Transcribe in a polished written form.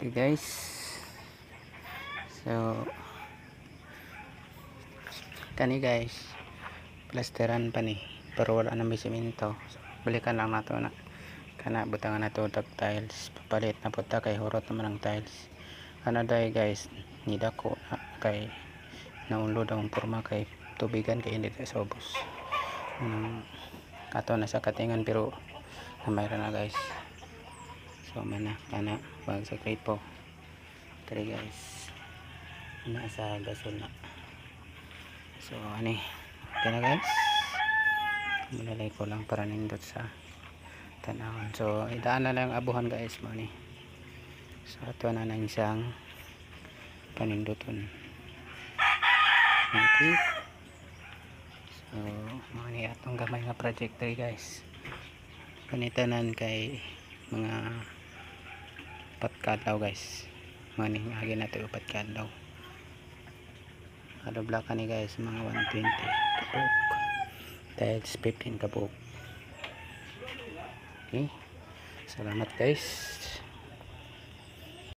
Okay guys, so kani guys plasteran pa ni pero wala nang bisimento, so balikan lang nato na kana butangan nato tag tiles, papalit na puta kay hurot naman ang tiles. Ano day guys, nidako na kay naunlod ang porma kay tubigan kay hindi sa ubos. Ato na sa katingan pero mayroon na guys. So mana kana bag sa kripo. Tari guys. Nasa gasol na. So ani, okay na guys. Minalay ko lang para nindot sa tanawon. So idaan na lang abuhan guys mo ni. So ato na nang isang paninduton. Okay. So mga ni atong gamay nga project diri guys. Panitanan kay mga patkadlaw guys. Maning agi na to patkadlaw. Adobla ka ni guys mga 120 kabuk. Tiles 15 kabuk. Okay. Salamat guys.